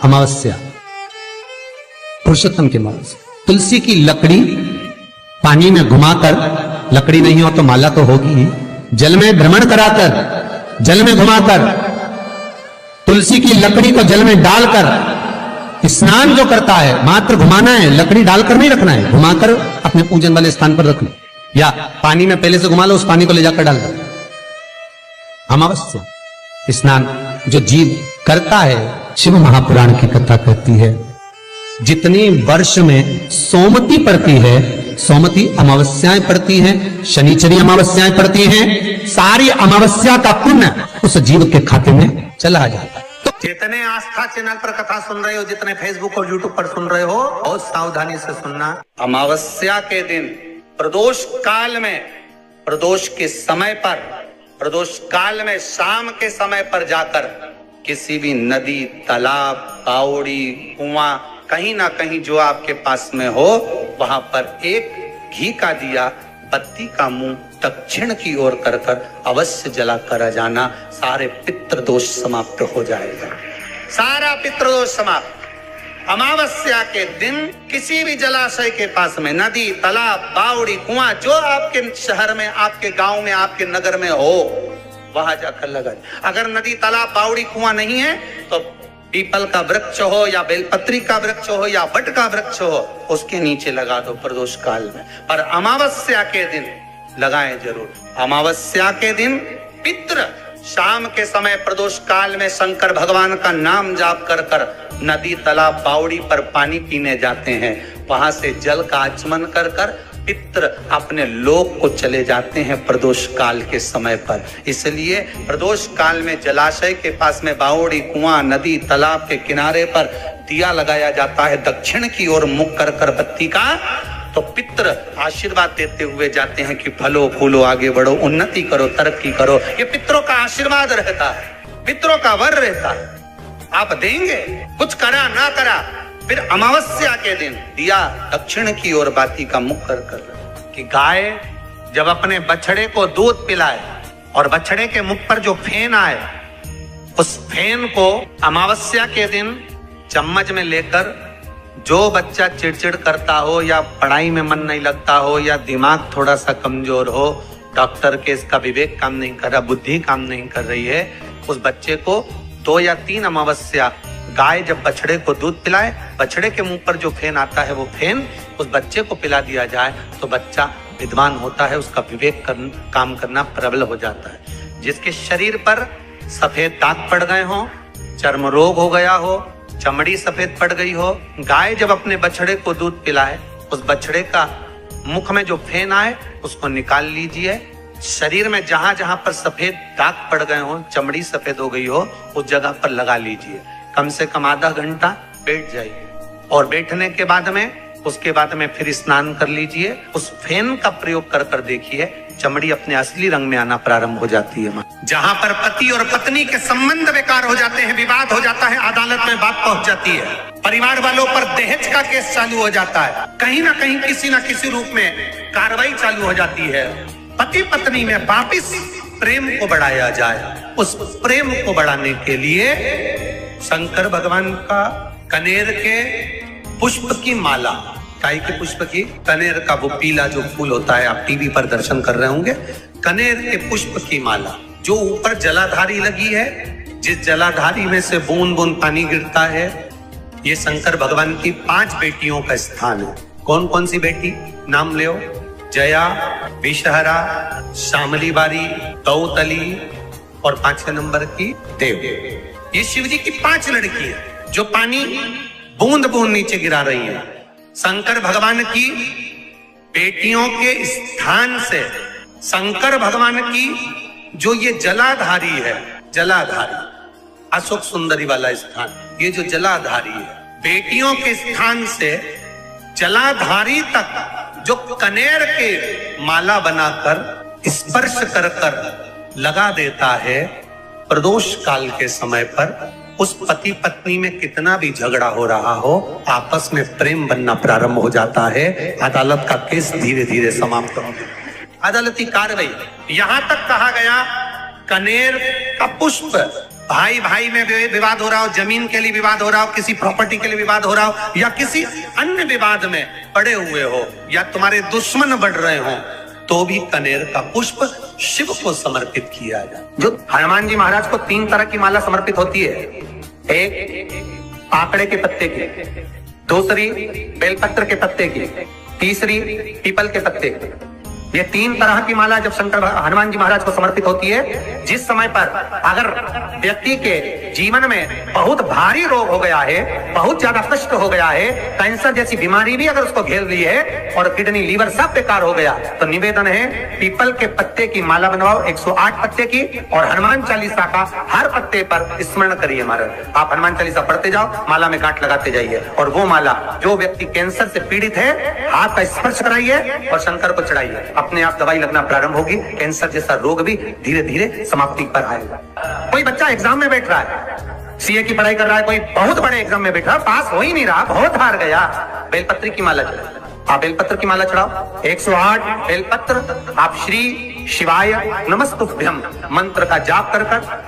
अमावस्या, पुरुषोत्तम की अमावस्या। तुलसी की लकड़ी पानी में घुमाकर, लकड़ी नहीं हो तो माला तो होगी ही, जल में भ्रमण कराकर, जल में घुमाकर, तुलसी की लकड़ी को जल में डालकर स्नान जो करता है, मात्र घुमाना है, लकड़ी डालकर नहीं रखना है, घुमाकर अपने पूजन वाले स्थान पर रखना, या पानी में पहले से घुमा लो, उस पानी को ले जाकर डाल दो। अमावस्या स्नान जो जीव करता है, शिव महापुराण की कथा कहती है, जितनी वर्ष में सोमती पड़ती है, सोमती अमावस्याएं पड़ती हैं, शनिचरी अमावस्याएं पड़ती हैं, सारी अमावस्या का पुण्य उस जीव के खाते में चला जाता है। तो जितने आस्था चैनल पर कथा सुन रहे हो, जितने फेसबुक और यूट्यूब पर सुन रहे हो, बहुत सावधानी से सुनना। अमावस्या के दिन प्रदोष काल में, प्रदोष के समय पर, प्रदोष काल में शाम के समय पर जाकर किसी भी नदी, तालाब, बावड़ी, कुआं, कहीं ना कहीं जो आपके पास में हो, वहां पर एक घी का दिया, बत्ती का मुंह दक्षिण की ओर कर अवश्य जला कर जाना। सारे पितृदोष समाप्त हो जाएगा, सारा पितृदोष समाप्त। अमावस्या के दिन किसी भी जलाशय के पास में, नदी, तालाब, बावड़ी, कुआं, जो आपके शहर में, आपके गांव में, आपके नगर में हो, वहां जाकर लगा। अगर नदी, तालाब, बावड़ी, कुआं नहीं है तो पीपल का वृक्ष हो, या बेलपत्री का वृक्ष हो, या वट का वृक्ष हो, उसके नीचे लगा दो प्रदोष काल में। पर अमावस्या के दिन लगाएं जरूर। अमावस्या के दिन पितृ शाम के समय प्रदोष काल में शंकर भगवान का नाम जाप कर कर नदी, तालाब, बावड़ी पर पानी पीने जाते हैं। वहां से जल का आचमन कर कर पितृ अपने लोक को चले जाते हैं प्रदोष काल के समय पर। इसलिए प्रदोष काल में जलाशय के पास में, बावड़ी, कुआं, नदी, तालाब के किनारे पर दिया लगाया जाता है, दक्षिण की ओर मुख कर कर बत्ती का, तो पितृ आशीर्वाद देते हुए जाते हैं कि फलो फूलो, आगे बढ़ो, उन्नति करो, तरक्की करो। ये पितरों का आशीर्वाद रहता है, पितरों का वर रहता है। आप देंगे, कुछ करा ना करा, फिर अमावस्या के दिन दिया दक्षिण की ओर बाती का मुख कर कर कि गाय जब अपने बछड़े को दूध पिलाए और बछड़े के मुख पर जो फेन आए, उस फेन को अमावस्या के दिन चम्मच में लेकर, जो बच्चा चिड़चिड़ करता हो, या पढ़ाई में मन नहीं लगता हो, या दिमाग थोड़ा सा कमजोर हो, डॉक्टर के इसका विवेक काम नहीं कर रहा, बुद्धि काम नहीं कर रही है, उस बच्चे को 2 या 3 अमावस्या गाय जब बछड़े को दूध पिलाए, बछड़े के मुंह पर जो फेन आता है, वो फेन उस बच्चे को पिला दिया जाए तो बच्चा विद्वान होता है, उसका विवेक काम करना प्रबल हो जाता है। जिसके शरीर पर सफेद दाग पड़ गए हो, चर्म रोग हो गया हो, चमड़ी सफेद पड़ गई हो, गाय जब अपने बछड़े को दूध पिलाए, उस बछड़े का मुख में जो फेन आए उसको निकाल लीजिए। शरीर में जहां जहां पर सफेद दाग पड़ गए हो, चमड़ी सफेद हो गई हो, उस जगह पर लगा लीजिए। कम से कम आधा घंटा बैठ जाइए, और बैठने के बाद में, उसके बाद में फिर स्नान कर लीजिए। उस फेन का प्रयोग कर कर देखिए, चमड़ी अपने असली रंग में आना प्रारंभ हो जाती है। जहां पर पति और पत्नी के संबंध बेकार हो जाते हैं, विवाद हो जाता है, अदालत में बात पहुंच जाती है, परिवार वालों पर दहेज का केस चालू हो जाता है, कहीं ना कहीं किसी ना किसी रूप में कार्रवाई चालू हो जाती है, पति पत्नी में वापिस प्रेम को बढ़ाया जाए। उस प्रेम को बढ़ाने के लिए शंकर भगवान का कनेर के पुष्प की माला, काय के पुष्प की, कनेर का वो पीला जो फूल होता है, आप टीवी पर दर्शन कर रहे होंगे, कनेर के पुष्प की माला जो ऊपर जलाधारी लगी है, जिस जलाधारी में से बूंद बूंद पानी गिरता है, ये शंकर भगवान की 5 बेटियों का स्थान है। कौन कौन सी बेटी नाम ले? जया, विषहरा, श्यामली बारी, तौतली और 5वें नंबर की देव। ये शिव जी की 5 लड़की है जो पानी बूंद बूंद नीचे गिरा रही है। शंकर भगवान की बेटियों के स्थान से शंकर भगवान की जो ये जलाधारी है, जलाधारी अशोक सुंदरी वाला स्थान, ये जो जलाधारी है, बेटियों के स्थान से जलाधारी तक जो कनेर के माला बनाकर स्पर्श कर कर लगा देता है, प्रदोष काल के समय पर उस पति पत्नी में कितना भी झगड़ा हो रहा हो, आपस में प्रेम बनना प्रारंभ हो जाता है। अदालत का केस धीरे धीरे समाप्त हो गया, अदालती कार्रवाई। यहां तक कहा गया कनेर का पुष्प भाई भाई में विवाद हो रहा हो, जमीन के लिए विवाद हो रहा हो, किसी प्रॉपर्टी के लिए विवाद हो रहा हो, या किसी अन्य विवाद में पड़े हुए हो, या तुम्हारे दुश्मन बढ़ रहे हो, तो भी कनेर का पुष्प शिव को समर्पित किया जाए। जो हनुमान जी महाराज को 3 तरह की माला समर्पित होती है। एक आकड़े के पत्ते की, दूसरी बेलपत्र के पत्ते की, तीसरी पीपल के पत्ते की। ये 3 तरह की माला जब शंकर हनुमान जी महाराज को समर्पित होती है, जिस समय पर अगर व्यक्ति के जीवन में बहुत भारी रोग हो गया है, बहुत ज्यादा कष्ट हो गया है, कैंसर जैसी बीमारी भी अगर उसको घेर ली है और किडनी लीवर सब बेकार हो गया, तो निवेदन है पीपल के पत्ते की माला बनवाओ 108 पत्ते की, और हनुमान चालीसा का हर पत्ते पर स्मरण करिए महाराज। आप हनुमान चालीसा पढ़ते जाओ, माला में गांठ लगाते जाइए, और वो माला जो व्यक्ति कैंसर से पीड़ित है हाथ का स्पर्श कराइए और शंकर को चढ़ाइए, अपने आप दवाई लगना प्रारंभ होगी। कैंसर जैसा रोग भी धीरे धीरे समाप्ति पर आएगा। कोई बच्चा एग्जाम में बैठ रहा है, सीए की पढ़ाई कर रहा है, कोई बहुत बड़े एग्जाम में बैठा, पास हो ही नहीं रहा, बहुत हार गया, बेलपत्र की माला चढ़ाओ। आप बेलपत्र की माला चढ़ाओ, 108 बेलपत्र, आप श्री शिवाय नमस्तुभ्यम मंत्र का जाप कर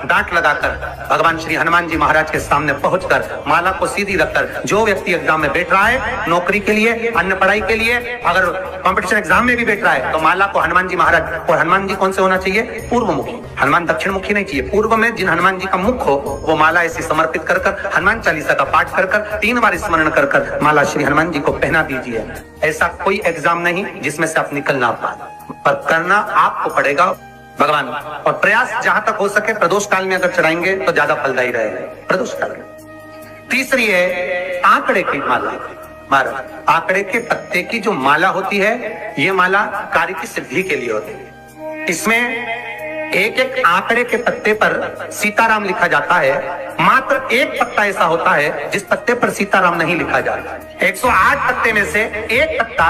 गांठ लगाकर भगवान श्री हनुमान जी महाराज के सामने पहुंचकर माला को सीधी रखकर, जो व्यक्ति एग्जाम में बैठ रहा है, नौकरी के लिए, अन्य पढ़ाई के लिए, अगर कंपटीशन एग्जाम में भी बैठ रहा है, तो माला को हनुमान जी महाराज, और हनुमान जी कौन से होना चाहिए? पूर्व मुखी। हनुमान दक्षिण मुखी नहीं चाहिए, पूर्व में जिन हनुमान जी का मुख हो वो माला ऐसी समर्पित कर हनुमान चालीसा का पाठ कर 3 बार स्मरण कर माला श्री हनुमान जी को पहना दीजिए। ऐसा कोई एग्जाम नहीं जिसमें से आप निकल ना पाए, पर करना आपको पड़ेगा भगवान, और प्रयास जहां तक हो सके प्रदोष काल में अगर चढ़ाएंगे तो ज्यादा फलदायी रहेगा, प्रदोष काल में। तीसरी है आंकड़े की माला। महाराज, आंकड़े के पत्ते की जो माला होती है, ये माला कार्य की सिद्धि के लिए होती है। इसमें एक एक आंकड़े के पत्ते पर सीताराम लिखा जाता है, मात्र एक पत्ता ऐसा होता है जिस पत्ते पर सीताराम नहीं लिखा जाता। 108 पत्ते में से एक पत्ता,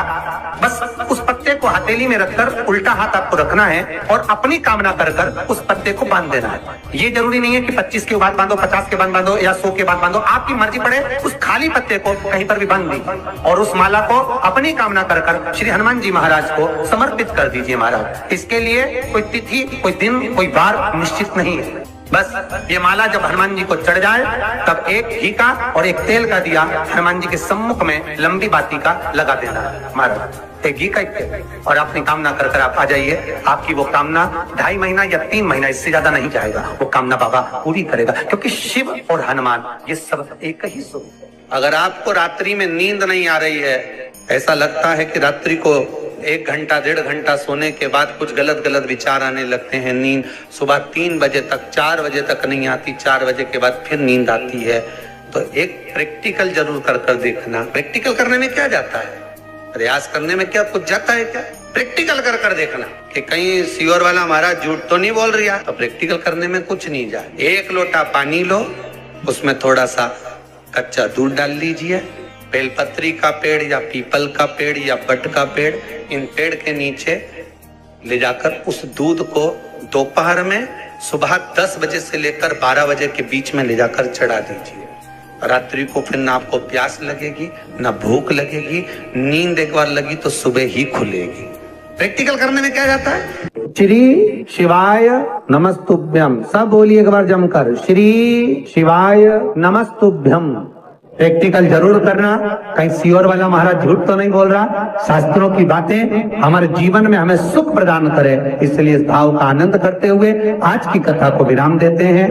बस उस पत्ते को हथेली में रखकर उल्टा हाथ आपको रखना है और अपनी कामना कर उस पत्ते को बांध देना है। ये जरूरी नहीं है कि 25 के बाद बांधो, 50 के बाद बांधो या 100 के बाद बांधो, आपकी मर्जी पड़े। उस खाली पत्ते को कहीं पर भी बांध दी और उस माला को अपनी कामना कर श्री हनुमान जी महाराज को समर्पित कर दीजिए महाराज। इसके लिए कोई तिथि, कोई दिन, कोई बार निश्चित नहीं है। बस ये माला जब हनुमान जी को चढ़ जाए तब एक घी का और एक तेल का दिया हनुमान जी के सम्मुख में लंबी बाती का लगा देना महाराज, एक घी का एक तेल, और अपनी कामना कर आप आ जाइए। आपकी वो कामना 2.5 महीना या 3 महीना, इससे ज्यादा नहीं जाएगा, वो कामना बाबा पूरी करेगा, क्योंकि शिव और हनुमान ये सब एक ही स्वरूप। अगर आपको रात्रि में नींद नहीं आ रही है, ऐसा लगता है कि रात्रि को 1 घंटा 1.5 घंटा सोने के बाद कुछ गलत विचार आने लगते हैं, नींद सुबह 3 बजे तक 4 बजे तक नहीं आती, 4 बजे के बाद फिर नींद आती है, तो एक प्रैक्टिकल जरूर कर देखना। प्रैक्टिकल करने में क्या जाता है, प्रयास करने में क्या कुछ जाता है क्या? प्रैक्टिकल कर देखना कि कहीं सियोर वाला महाराज झूठ तो नहीं बोल रहा, तो प्रैक्टिकल करने में कुछ नहीं जाए। 1 लोटा पानी लो, उसमें थोड़ा सा कच्चा दूध डाल लीजिए, बेलपत्री का पेड़ या पीपल का पेड़ या बट का पेड़, इन पेड़ के नीचे ले जाकर उस दूध को दोपहर में सुबह 10 बजे से लेकर 12 बजे के बीच में ले जाकर चढ़ा दीजिए। रात्रि को फिर ना आपको प्यास लगेगी, ना भूख लगेगी, नींद एक बार लगी तो सुबह ही खुलेगी। प्रैक्टिकल करने में क्या जाता है? श्री शिवाय नमस्तुभ्यम, सब बोलिए एक बार जमकर, श्री शिवाय नमस्तुभ्यम। प्रैक्टिकल जरूर करना, कहीं सियोर वाला महाराज झूठ तो नहीं बोल रहा। शास्त्रों की बातें हमारे जीवन में हमें सुख प्रदान करे, इसलिए इस भाव का आनंद करते हुए आज की कथा को विराम देते हैं।